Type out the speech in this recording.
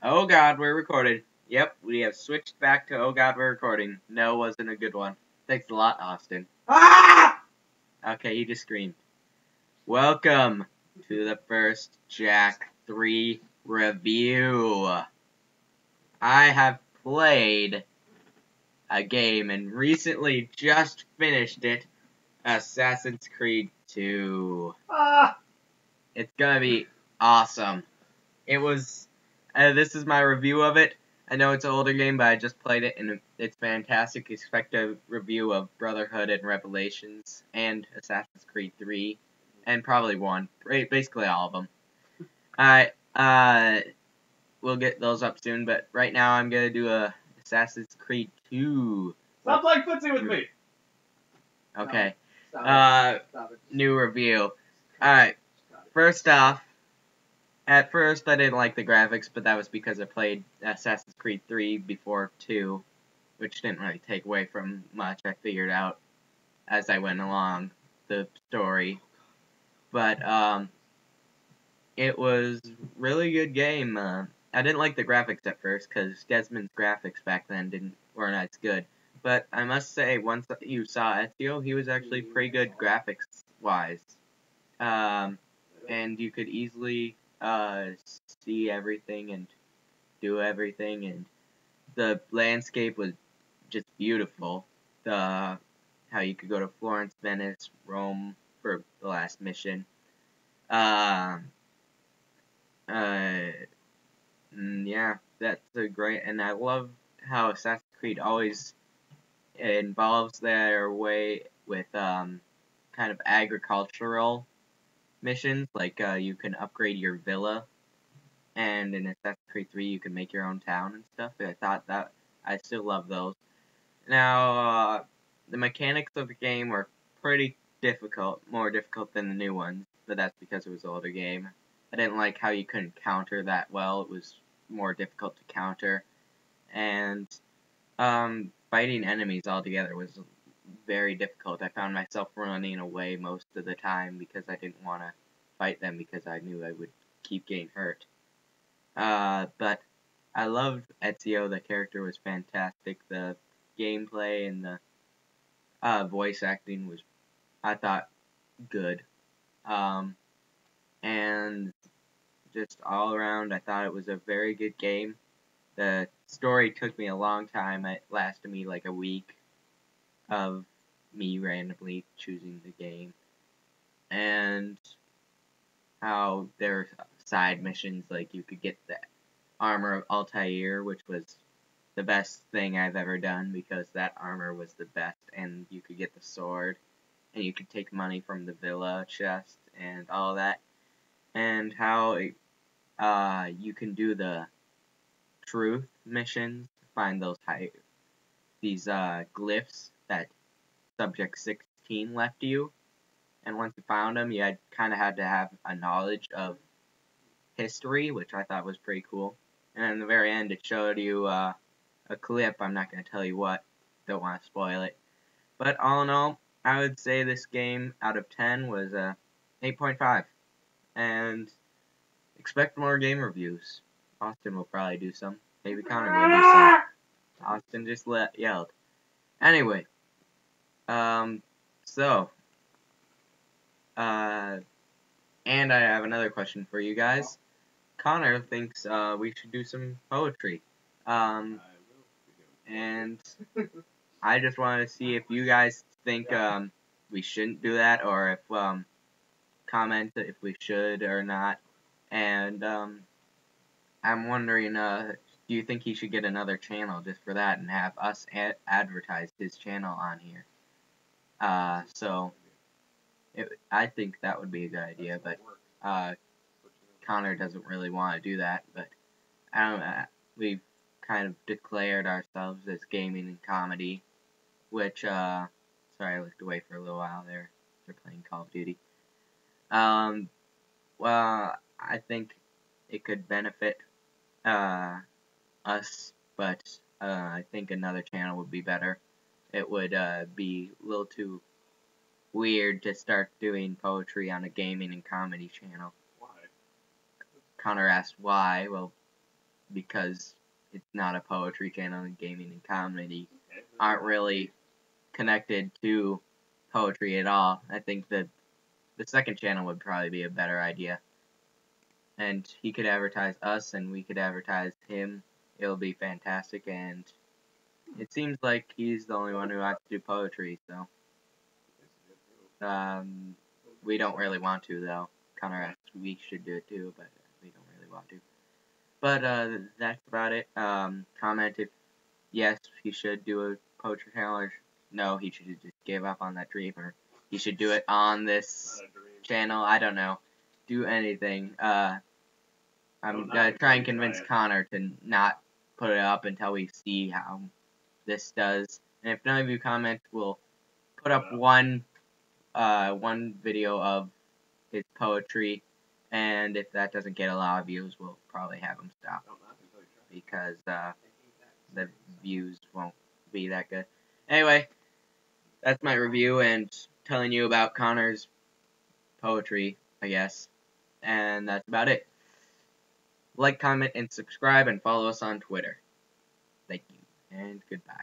Oh god, we're recording. Yep, we have switched back to oh god, we're recording. No, wasn't a good one. Thanks a lot, Austin. Ah! Okay, he just screamed. Welcome to the first Jack 3 review. I have played a game and recently just finished it, Assassin's Creed 2. It's gonna be awesome. This is my review of it. I know it's an older game, but I just played it, and it's fantastic. Expect a review of Brotherhood and Revelations, and Assassin's Creed 3, and probably 1. Basically all of them. Alright, we'll get those up soon, but right now I'm gonna do a Assassin's Creed 2. Stop playing footsie with me! Okay. Stop it. New review. Alright, first off, at first, I didn't like the graphics, but that was because I played Assassin's Creed 3 before 2, which didn't really take away from much. I figured out as I went along the story. But, it was really good game. I didn't like the graphics at first, because Desmond's graphics back then weren't as good. But I must say, once you saw Ezio, he was actually pretty good graphics-wise. And you could easily see everything and do everything, and the landscape was just beautiful. How you could go to Florence, Venice, Rome for the last mission. Yeah, that's a great, and I love how Assassin's Creed always involves their way with kind of agricultural missions, like you can upgrade your villa, and in Assassin's Creed 3 you can make your own town and stuff. I still love those. Now, the mechanics of the game were pretty difficult, more difficult than the new ones, but that's because it was an older game. I didn't like how you couldn't counter that well. It was more difficult to counter, and fighting enemies altogether was very difficult. I found myself running away most of the time because I didn't want to fight them because I knew I would keep getting hurt. But I loved Ezio. The character was fantastic. The gameplay and the voice acting was, I thought, good. And just all around, I thought it was a very good game. The story took me a long time. It lasted me like a week of me randomly choosing the game. And how there are side missions, like you could get the armor of Altair, which was the best thing I've ever done, because that armor was the best, and you could get the sword, and you could take money from the villa chest, and all that, and how you can do the truth missions, find these glyphs that Subject 16 left you, and once you found them, you kind of had to have a knowledge of history, which I thought was pretty cool. And in the very end, it showed you a clip. I'm not going to tell you what. Don't want to spoil it. But all in all, I would say this game out of 10 was 8.5. And expect more game reviews. Austin will probably do some. Maybe Connor will do some. Austin just yelled. Anyway. And I have another question for you guys. Connor thinks we should do some poetry. And I just wanted to see if you guys think we shouldn't do that, or if comment if we should or not. And I'm wondering, do you think he should get another channel just for that and have us advertise his channel on here? I think that would be a good idea, but Connor doesn't really want to do that. But I don't know. We've kind of declared ourselves as gaming and comedy, which sorry, I looked away for a little while there. They're playing Call of Duty. Well, I think it could benefit us, but I think another channel would be better. It would be a little too weird to start doing poetry on a gaming and comedy channel. Why? Connor asked why. Well, because it's not a poetry channel, and gaming and comedy aren't really connected to poetry at all. I think that the second channel would probably be a better idea. And he could advertise us, and we could advertise him. It'll be fantastic, and it seems like he's the only one who wants to do poetry, so we don't really want to, though. Connor asked we should do it too, but we don't really want to. But that's about it. Comment if yes, he should do a poetry channel, or no, he should just give up on that dream, or he should do it on this channel. I don't know. Do anything. I'm gonna try and convince Connor to not put it up until we see how this does. And if none of you comment, we'll put up one video of his poetry, and if that doesn't get a lot of views, we'll probably have him stop because the views won't be that good. Anyway, that's my review and telling you about Connor's poetry, I guess, and that's about it. Like, comment, and subscribe, and follow us on Twitter. Thank you, and goodbye.